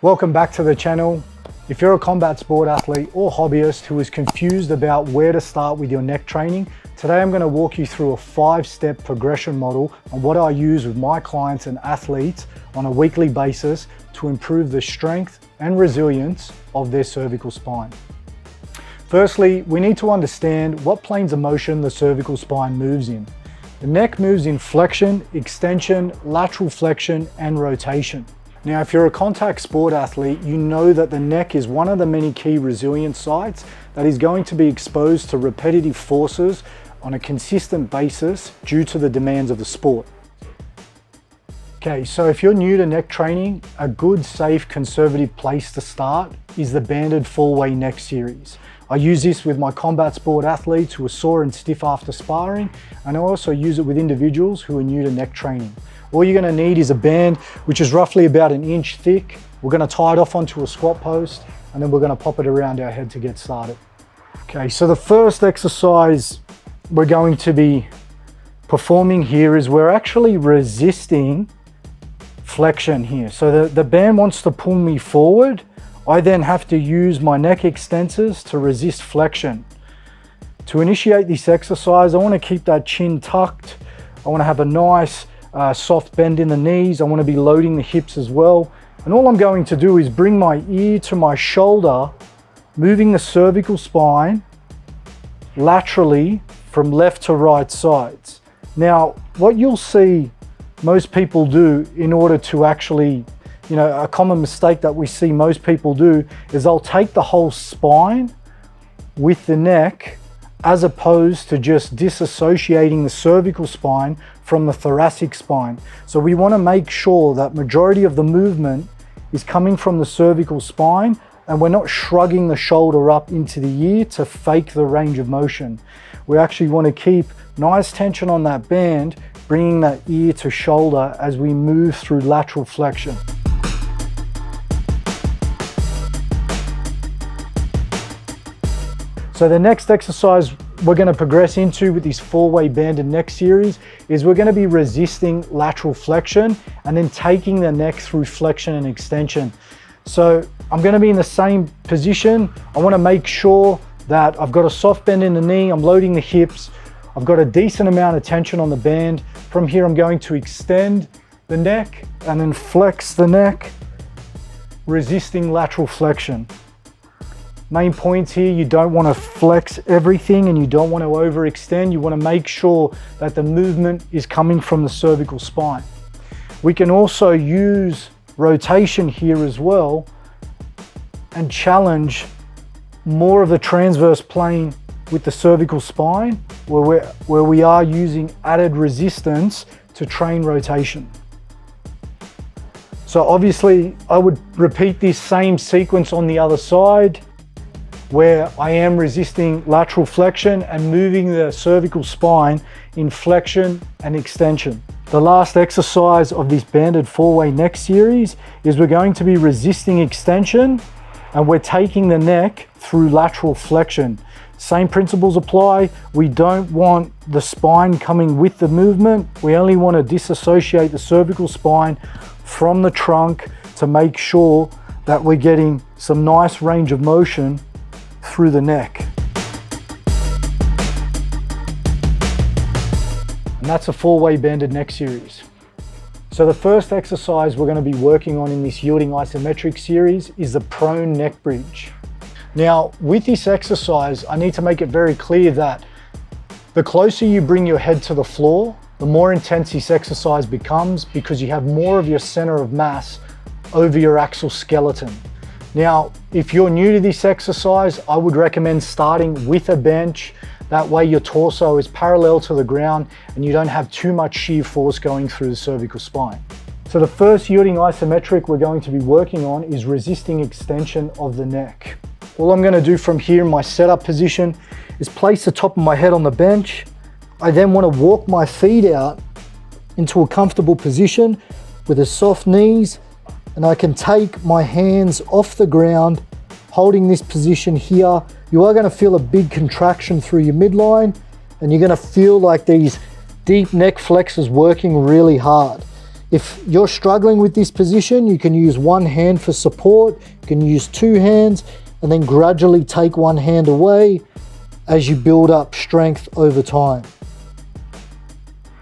Welcome back to the channel. If you're a combat sport athlete or hobbyist who is confused about where to start with your neck training, today I'm going to walk you through a 5-step progression model on what I use with my clients and athletes on a weekly basis to improve the strength and resilience of their cervical spine. Firstly, we need to understand what planes of motion the cervical spine moves in. The neck moves in flexion, extension, lateral flexion, and rotation. Now, if you're a contact sport athlete, you know that the neck is one of the many key resilience sites that is going to be exposed to repetitive forces on a consistent basis due to the demands of the sport. Okay, so if you're new to neck training, a good, safe, conservative place to start is the banded 4-way neck series. I use this with my combat sport athletes who are sore and stiff after sparring, and I also use it with individuals who are new to neck training. All you're going to need is a band which is roughly about 1 inch thick. We're going to tie it off onto a squat post, and then we're going to pop it around our head to get started. Okay, so the first exercise we're going to be performing here is we're actually resisting flexion here. So the band wants to pull me forward. I then have to use my neck extensors to resist flexion. To initiate this exercise, I want to keep that chin tucked. I want to have a nice soft bend in the knees. I want to be loading the hips as well. And all I'm going to do is bring my ear to my shoulder, moving the cervical spine laterally from left to right sides. Now, what you'll see most people do in order to actually, a common mistake that we see most people do is they'll take the whole spine with the neck as opposed to just disassociating the cervical spine from the thoracic spine. So we want to make sure that majority of the movement is coming from the cervical spine and we're not shrugging the shoulder up into the ear to fake the range of motion. We actually want to keep nice tension on that band, bringing that ear to shoulder as we move through lateral flexion. So the next exercise we're going to progress into with this 4-way banded neck series is we're going to be resisting lateral flexion and then taking the neck through flexion and extension. So I'm going to be in the same position. I want to make sure that I've got a soft bend in the knee, I'm loading the hips, I've got a decent amount of tension on the band. From here I'm going to extend the neck and then flex the neck, resisting lateral flexion. Main points here, you don't want to flex everything and you don't want to overextend. You want to make sure that the movement is coming from the cervical spine. We can also use rotation here as well and challenge more of the transverse plane with the cervical spine where we are using added resistance to train rotation. So obviously I would repeat this same sequence on the other side, where I am resisting lateral flexion and moving the cervical spine in flexion and extension. The last exercise of this banded 4-way neck series is we're going to be resisting extension and we're taking the neck through lateral flexion. Same principles apply. We don't want the spine coming with the movement. We only want to disassociate the cervical spine from the trunk to make sure that we're getting some nice range of motion through the neck. And that's a 4-way banded neck series. So the first exercise we're going to be working on in this yielding isometric series is the prone neck bridge. Now, with this exercise, I need to make it very clear that the closer you bring your head to the floor, the more intense this exercise becomes because you have more of your center of mass over your axial skeleton. Now, if you're new to this exercise, I would recommend starting with a bench. That way your torso is parallel to the ground and you don't have too much shear force going through the cervical spine. So the first yielding isometric we're going to be working on is resisting extension of the neck. All I'm going to do from here in my setup position is place the top of my head on the bench. I then want to walk my feet out into a comfortable position with the soft knees, and I can take my hands off the ground, holding this position here. You are going to feel a big contraction through your midline, and you're going to feel like these deep neck flexors working really hard. If you're struggling with this position, you can use one hand for support, you can use two hands, and then gradually take one hand away as you build up strength over time.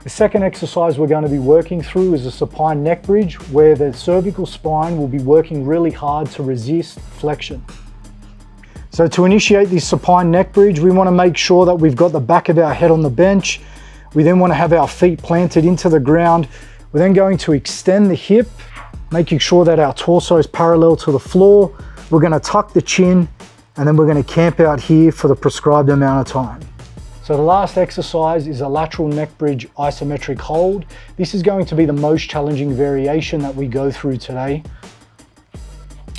The second exercise we're going to be working through is a supine neck bridge, where the cervical spine will be working really hard to resist flexion. So to initiate this supine neck bridge, we want to make sure that we've got the back of our head on the bench. We then want to have our feet planted into the ground. We're then going to extend the hip, making sure that our torso is parallel to the floor. We're going to tuck the chin, and then we're going to camp out here for the prescribed amount of time. So the last exercise is a lateral neck bridge isometric hold. This is going to be the most challenging variation that we go through today.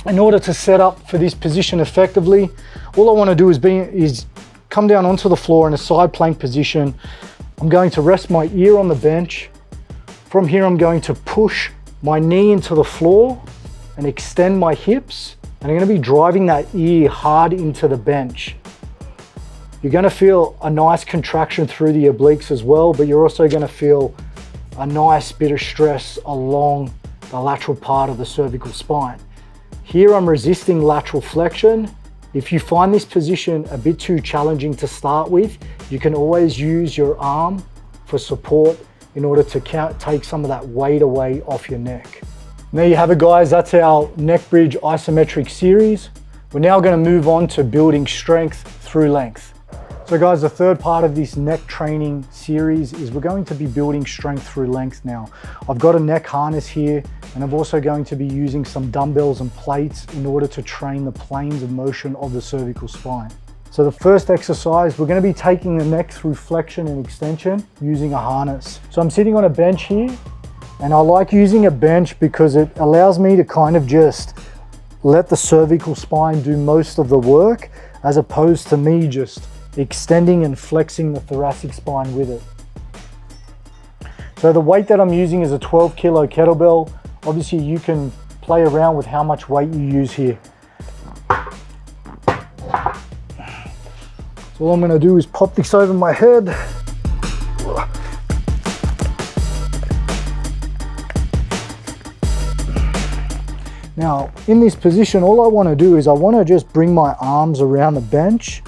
In order to set up for this position effectively, all I want to do is come down onto the floor in a side plank position. I'm going to rest my ear on the bench. From here, I'm going to push my knee into the floor and extend my hips. And I'm going to be driving that ear hard into the bench. You're going to feel a nice contraction through the obliques as well, but you're also going to feel a nice bit of stress along the lateral part of the cervical spine. Here I'm resisting lateral flexion. If you find this position a bit too challenging to start with, you can always use your arm for support in order to take some of that weight away off your neck. There you have it, guys. That's our neck bridge isometric series. We're now going to move on to building strength through length. So guys, the third part of this neck training series is we're going to be building strength through length now. I've got a neck harness here, and I'm also going to be using some dumbbells and plates in order to train the planes of motion of the cervical spine. So the first exercise, we're going to be taking the neck through flexion and extension using a harness. So I'm sitting on a bench here, and I like using a bench because it allows me to kind of just let the cervical spine do most of the work, as opposed to me just extending and flexing the thoracic spine with it. So the weight that I'm using is a 12 kilo kettlebell. Obviously you can play around with how much weight you use here. So all I'm going to do is pop this over my head. Now in this position, all I want to do is I want to just bring my arms around the bench,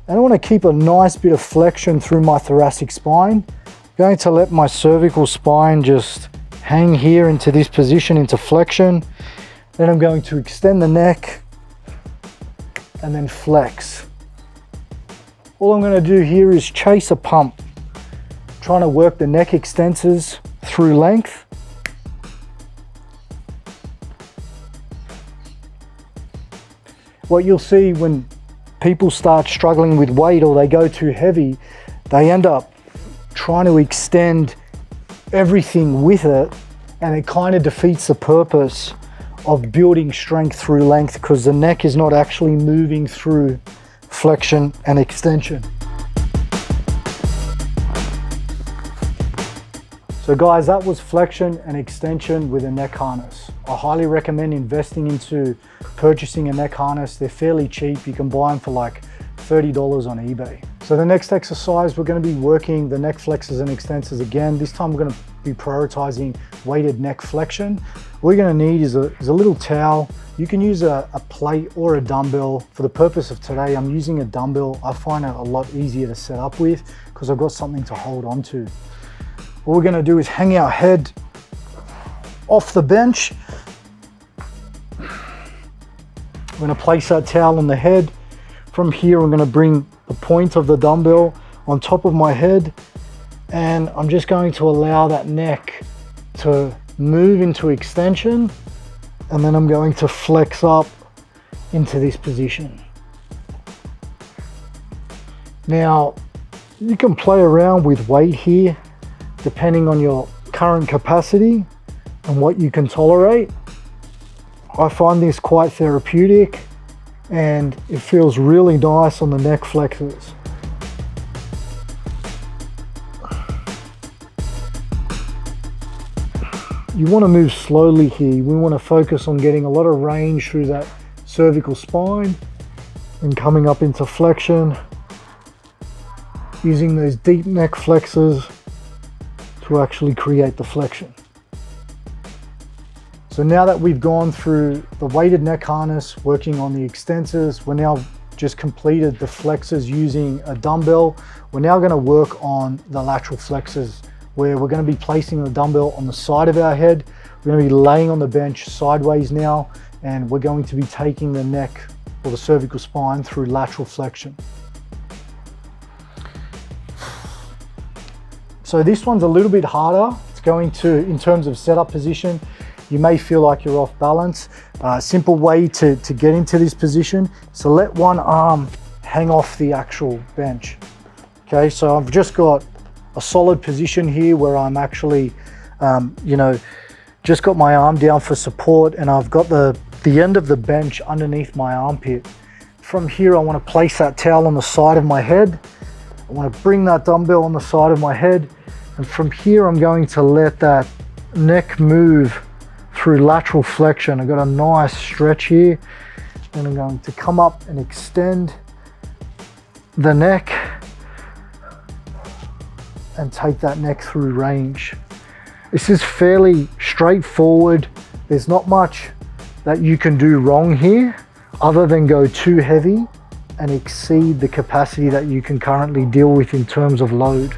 and I want to keep a nice bit of flexion through my thoracic spine. I'm going to let my cervical spine just hang here into this position, into flexion. Then I'm going to extend the neck and then flex. All I'm going to do here is chase a pump, trying to work the neck extensors through length. What you'll see when people start struggling with weight or they go too heavy, they end up trying to extend everything with it, and it kind of defeats the purpose of building strength through length, because the neck is not actually moving through flexion and extension. So guys, that was flexion and extension with a neck harness. I highly recommend investing into purchasing a neck harness. They're fairly cheap. You can buy them for like $30 on eBay. So the next exercise, we're going to be working the neck flexors and extensors again. This time we're going to be prioritizing weighted neck flexion. All you're going to need is a little towel. You can use a plate or a dumbbell. For the purpose of today, I'm using a dumbbell. I find it a lot easier to set up with because I've got something to hold on to. What we're going to do is hang our head off the bench. I'm going to place that towel on the head. From here, I'm going to bring the point of the dumbbell on top of my head, and I'm just going to allow that neck to move into extension, and then I'm going to flex up into this position. Now, you can play around with weight here depending on your current capacity and what you can tolerate. I find this quite therapeutic, and it feels really nice on the neck flexors. You want to move slowly here. We want to focus on getting a lot of range through that cervical spine and coming up into flexion, using those deep neck flexors to actually create the flexion. So now that we've gone through the weighted neck harness, working on the extensors, we're now just completed the flexors using a dumbbell. We're now going to work on the lateral flexors, where we're going to be placing the dumbbell on the side of our head. We're going to be laying on the bench sideways now, and we're going to be taking the neck or the cervical spine through lateral flexion. So this one's a little bit harder. It's going to, in terms of setup position, you may feel like you're off balance. Simple way to get into this position, so let one arm hang off the actual bench. Okay, so I've just got a solid position here where I'm actually, just got my arm down for support, and I've got the end of the bench underneath my armpit. From here, I want to place that towel on the side of my head. I want to bring that dumbbell on the side of my head, and from here, I'm going to let that neck move through lateral flexion. I've got a nice stretch here, and I'm going to come up and extend the neck and take that neck through range. This is fairly straightforward. There's not much that you can do wrong here other than go too heavy and exceed the capacity that you can currently deal with in terms of load.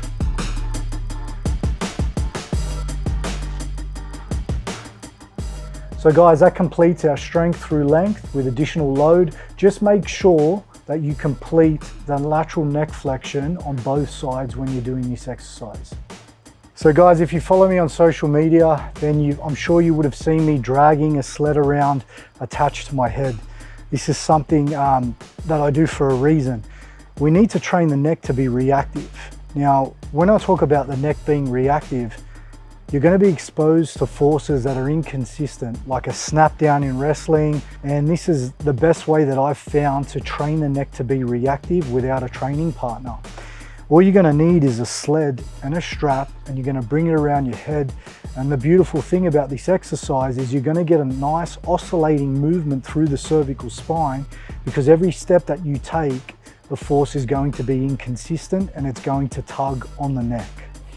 So guys, that completes our strength through length with additional load. Just make sure that you complete the lateral neck flexion on both sides when you're doing this exercise. So guys, if you follow me on social media, then I'm sure you would have seen me dragging a sled around attached to my head. This is something that I do for a reason. We need to train the neck to be reactive. Now, when I talk about the neck being reactive, you're going to be exposed to forces that are inconsistent, like a snap down in wrestling. And this is the best way that I've found to train the neck to be reactive without a training partner. All you're going to need is a sled and a strap, and you're going to bring it around your head. And the beautiful thing about this exercise is you're going to get a nice oscillating movement through the cervical spine, because every step that you take, the force is going to be inconsistent and it's going to tug on the neck.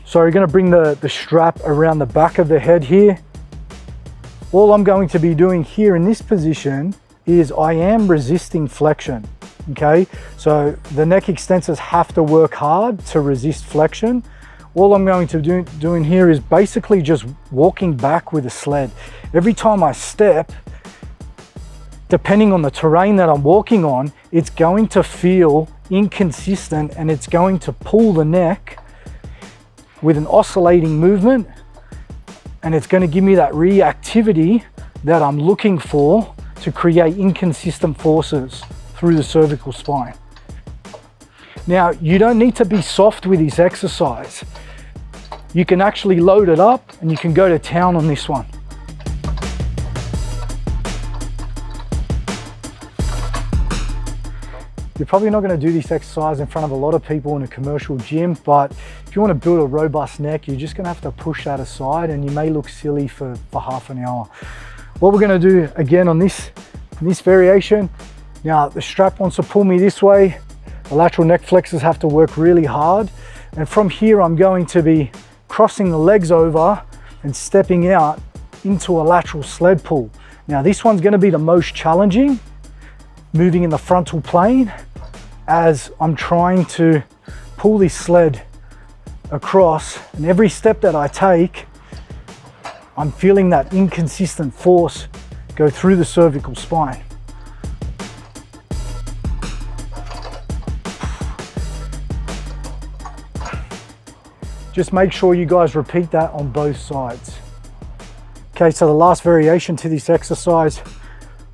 So you're going to bring the strap around the back of the head here. All I'm going to be doing here in this position is I am resisting flexion. Okay, so the neck extensors have to work hard to resist flexion. All I'm going to doing here is basically just walking back with a sled. Every time I step, depending on the terrain that I'm walking on, it's going to feel inconsistent and it's going to pull the neck with an oscillating movement, and it's going to give me that reactivity that I'm looking for to create inconsistent forces through the cervical spine. Now, you don't need to be soft with this exercise. You can actually load it up and you can go to town on this one. You're probably not going to do this exercise in front of a lot of people in a commercial gym, but if you want to build a robust neck, you're just going to have to push that aside, and you may look silly for half an hour. What we're going to do again on this variation, now the strap wants to pull me this way, the lateral neck flexors have to work really hard, and from here I'm going to be crossing the legs over and stepping out into a lateral sled pull. Now this one's going to be the most challenging, moving in the frontal plane as I'm trying to pull this sled across, and every step that I take, I'm feeling that inconsistent force go through the cervical spine. Just make sure you guys repeat that on both sides. Okay, so the last variation to this exercise,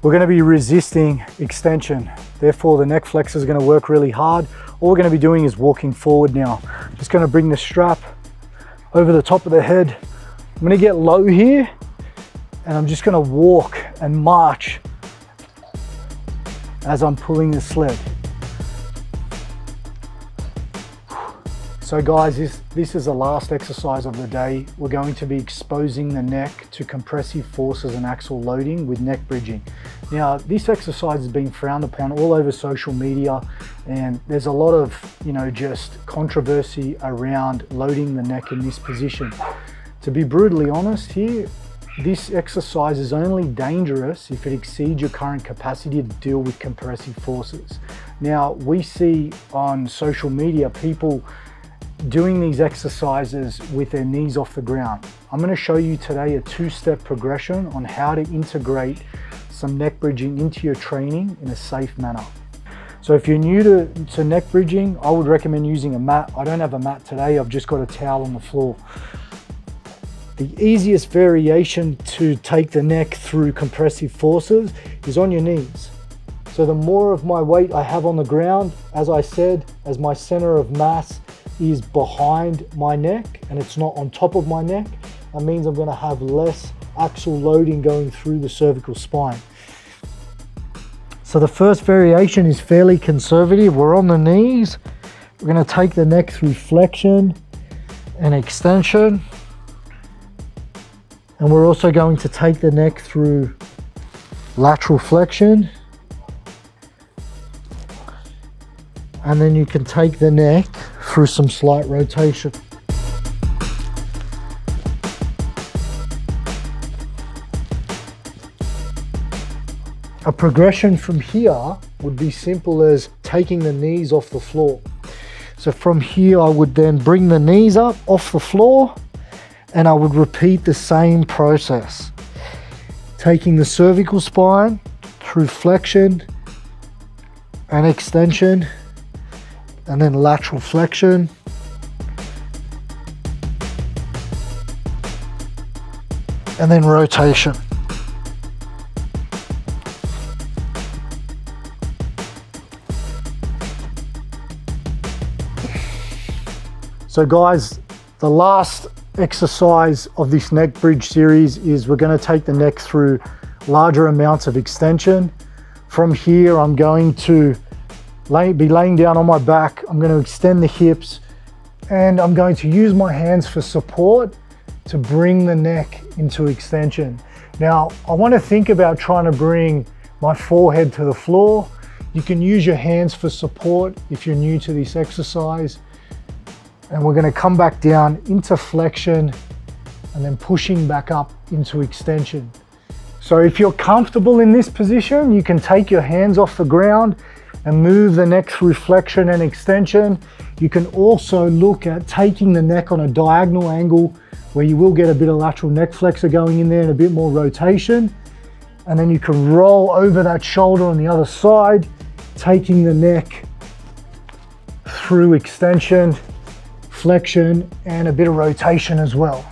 we're going to be resisting extension. Therefore, the neck flexor is going to work really hard. All we're going to be doing is walking forward now. Just going to bring the strap over the top of the head. I'm going to get low here, and I'm just going to walk and march as I'm pulling the sled. So guys, this is the last exercise of the day. We're going to be exposing the neck to compressive forces and axial loading with neck bridging. Now, this exercise has been frowned upon all over social media, and there's a lot of, just controversy around loading the neck in this position. To be brutally honest here, this exercise is only dangerous if it exceeds your current capacity to deal with compressive forces. Now, we see on social media people doing these exercises with their knees off the ground. I'm going to show you today a two-step progression on how to integrate some neck bridging into your training in a safe manner. So if you're new to neck bridging, I would recommend using a mat. I don't have a mat today, I've just got a towel on the floor. The easiest variation to take the neck through compressive forces is on your knees. So the more of my weight I have on the ground, as I said, as my center of mass is behind my neck and it's not on top of my neck, that means I'm going to have less axial loading going through the cervical spine. So the first variation is fairly conservative. We're on the knees. We're going to take the neck through flexion and extension. And we're also going to take the neck through lateral flexion. And then you can take the neck through some slight rotation. A progression from here would be simple as taking the knees off the floor. So from here, I would then bring the knees up off the floor, and I would repeat the same process. Taking the cervical spine through flexion and extension, and then lateral flexion. And then rotation. So guys, the last exercise of this neck bridge series is we're going to take the neck through larger amounts of extension. From here, I'm going to be laying down on my back. I'm going to extend the hips and I'm going to use my hands for support to bring the neck into extension. Now, I want to think about trying to bring my forehead to the floor. You can use your hands for support if you're new to this exercise. And we're going to come back down into flexion and then pushing back up into extension. So if you're comfortable in this position, you can take your hands off the ground and move the neck through flexion and extension. You can also look at taking the neck on a diagonal angle where you will get a bit of lateral neck flexor going in there and a bit more rotation. And then you can roll over that shoulder on the other side, taking the neck through extension, flexion, and a bit of rotation as well.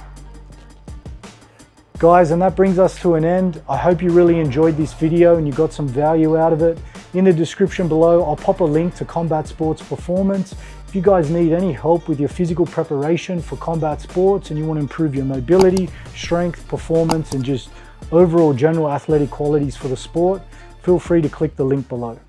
Guys, and that brings us to an end. I hope you really enjoyed this video and you got some value out of it. In the description below, I'll pop a link to Combat Sports Performance. If you guys need any help with your physical preparation for combat sports and you want to improve your mobility, strength, performance, and just overall general athletic qualities for the sport, feel free to click the link below.